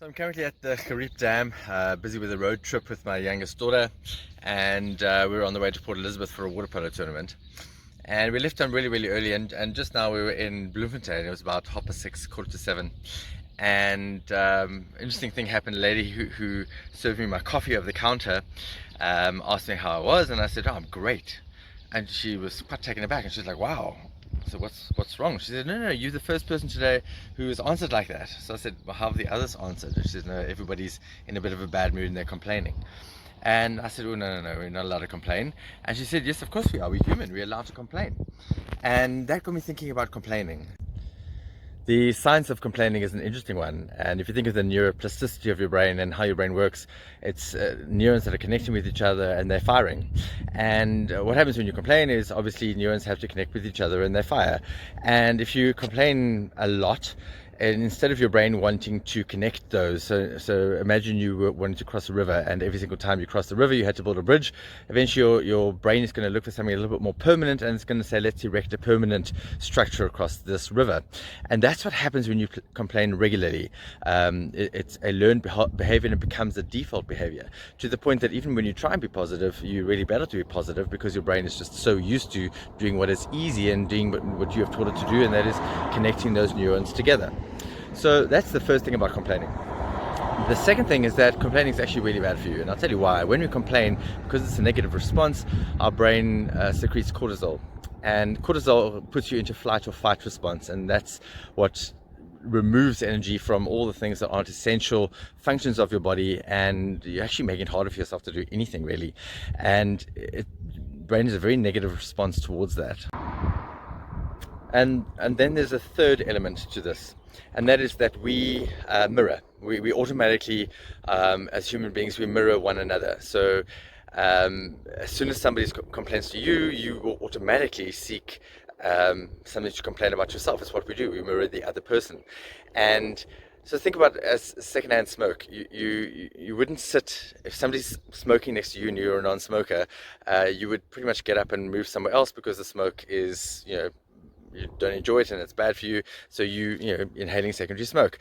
So I'm currently at the Wright Dam, busy with a road trip with my youngest daughter, and we're on the way to Port Elizabeth for a water polo tournament. And we left home really early, and just now we were in Bloemfontein. It was about 6:30, 7:15. And interesting thing happened. A lady who served me my coffee over the counter asked me how I was, and I said, "Oh, I'm great." And she was quite taken aback, and she's like, "Wow." So what's wrong? She said, no, you're the first person today who has answered like that. So I said, well, how have the others answered? She said, no, everybody's in a bit of a bad mood and they're complaining. And I said, well, no, we're not allowed to complain. And she said, yes, of course we are. We're human. We're allowed to complain. And that got me thinking about complaining. The science of complaining is an interesting one, and if you think of the neuroplasticity of your brain and how your brain works, it's neurons that are connecting with each other and they're firing. And what happens when you complain is obviously neurons have to connect with each other and they fire. And if you complain a lot, and instead of your brain wanting to connect those, so imagine you were wanting to cross a river, and every single time you cross the river you had to build a bridge. Eventually your brain is going to look for something a little bit more permanent, and it's going to say, let's erect a permanent structure across this river. And that's what happens when you complain regularly. It's a learned behavior, and it becomes a default behavior, to the point that even when you try and be positive, you really battle to be positive, because your brain is just so used to doing what is easy and doing what you have taught it to do, and that is connecting those neurons together. So that's the first thing about complaining. The second thing is that complaining is actually really bad for you, and I'll tell you why. When we complain, because it's a negative response, our brain secretes cortisol, and cortisol puts you into flight or fight response, and that's what removes energy from all the things that aren't essential functions of your body, and you're actually making it harder for yourself to do anything really. And brain is a very negative response towards that. And then there's a third element to this, and that is that we mirror. We automatically, as human beings, we mirror one another. So as soon as somebody complains to you, you will automatically seek something to complain about yourself. It's what we do. We mirror the other person. And so think about it as secondhand smoke. You wouldn't sit, if somebody's smoking next to you and you're a non-smoker, you would pretty much get up and move somewhere else, because the smoke is, you don't enjoy it and it's bad for you, so you're inhaling secondary smoke.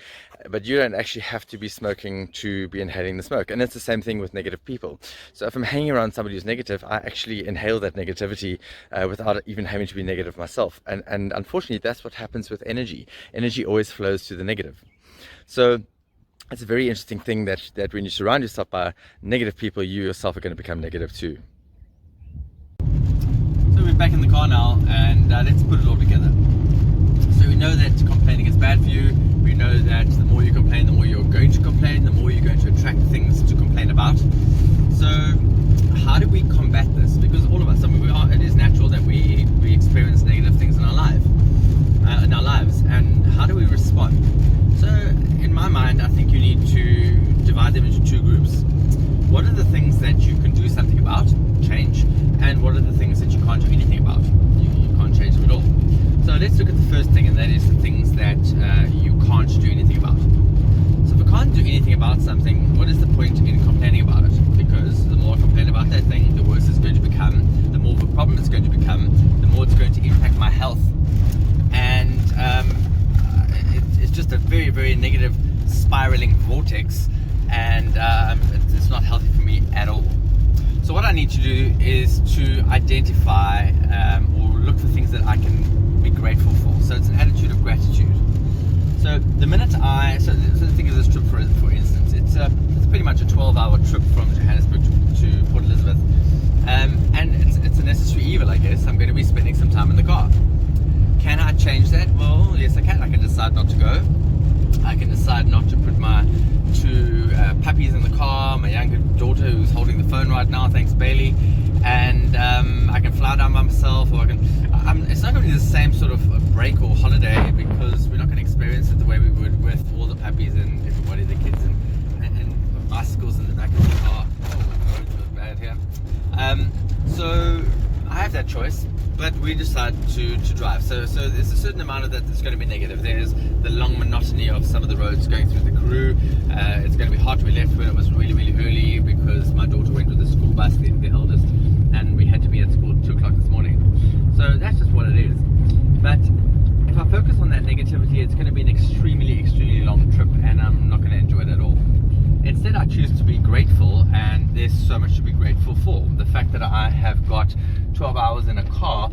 But you don't actually have to be smoking to be inhaling the smoke. And it's the same thing with negative people. So if I'm hanging around somebody who's negative, I actually inhale that negativity without even having to be negative myself. And unfortunately, that's what happens with energy. Energy always flows to the negative. So it's a very interesting thing that when you surround yourself by negative people, you yourself are going to become negative too. So we're back in the car now, and let's put it all together. So we know that complaining is bad for you. We know that the more you complain, the more you're going to complain, the more you're going to attract things to complain about. So how do we combat this? Because all of us, it is natural that we experience negative things in our lives. And how do we respond? So in my mind, I think you need to divide them into two groups. What are the things that you can do something about, change, and what are the things that you can't do anything about? You can't change them at all. So let's look at the first thing, and that is the things that you can't do anything about. So if I can't do anything about something, what is the point in complaining about it? Because the more I complain about that thing, the worse it's going to become, the more of a problem it's going to become, the more it's going to impact my health. And it's just a very negative spiraling vortex, and it's not healthy for me at all. So what I need to do is to identify or look for things that I can be grateful for. So it's an attitude of gratitude. So the minute so think of this trip for instance, it's pretty much a 12-hour trip from Johannesburg to Port Elizabeth, and it's a necessary evil, I guess. I'm going to be spending some time in the car. Can I change that? Well, yes I can. I can decide not to go. I can decide not to put my two puppies in the car, my younger daughter who's holding the phone right now, thanks Bailey, and I can fly down by myself, or it's not going to be the same sort of break or holiday, because we're not going to experience it the way we would with all the puppies and everybody, the kids and bicycles in the back of the car. Oh, it's bad here. So I have that choice, but we decide to drive. So there's a certain amount of that that's going to be negative. There's the long monotony of some of the roads going through the Karoo. It's going to be hard to be left when it was really early, because my daughter went with the school bus, the eldest, and we had to be at school at 2 o'clock this morning. So that's just what it is. But if I focus on that negativity, it's going to be an extremely long trip, and I'm not going to enjoy it at all. choose to be grateful, and there's so much to be grateful for. The fact that I have got 12 hours in a car,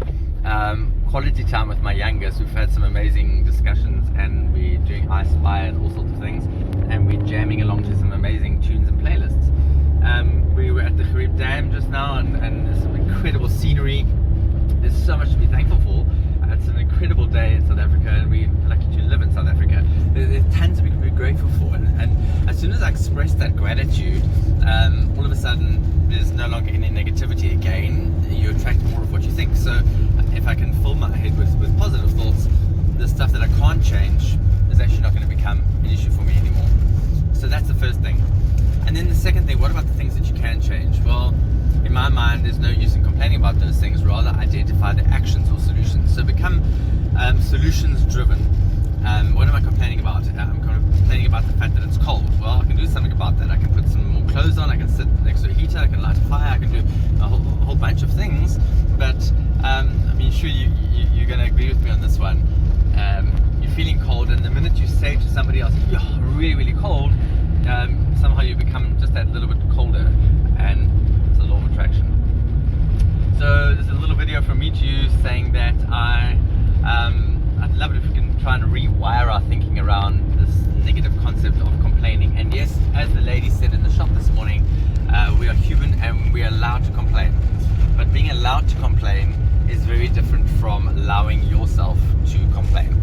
quality time with my youngest. We've had some amazing discussions, and we're doing I Spy and all sorts of things, and we're jamming along to some amazing tunes and playlists. We were at the Wright Dam just now, and there's some incredible scenery. There's so much to be thankful for. It's an incredible day in South Africa, and we're lucky to live in South Africa. There's tons to be grateful for, and as soon as I express that gratitude, all of a sudden there's no longer any negativity again. You attract more of what you think. So if I can fill my head with positive thoughts, the stuff that I can't change is actually not going to become an issue for me anymore. So that's the first thing. And then the second thing, what about the things that you can change? Well, in my mind, there's no use in complaining about those things. Rather, identify the actions or solutions. So become solutions driven. What am I complaining about? I'm complaining about the fact that it's cold. Well, I can do something about that. I can put some more clothes on. I can sit next to a heater. I can light a fire. I can do a whole bunch of things. But I mean, sure, you're going to agree with me on this one. You're feeling cold, and the minute you say to somebody else, "You're really, really cold," somehow you become just that little bit colder, and it's a law of attraction. So there's a little video from me to you saying that I'd love it if we can try and rewire our thinking around this negative concept of complaining. And yes, as the lady said in the shop this morning, we are human and we are allowed to complain. But being allowed to complain is very different from allowing yourself to complain.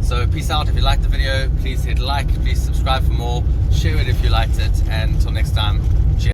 So peace out. If you liked the video, please hit like, please subscribe for more, share it if you liked it, and until next time,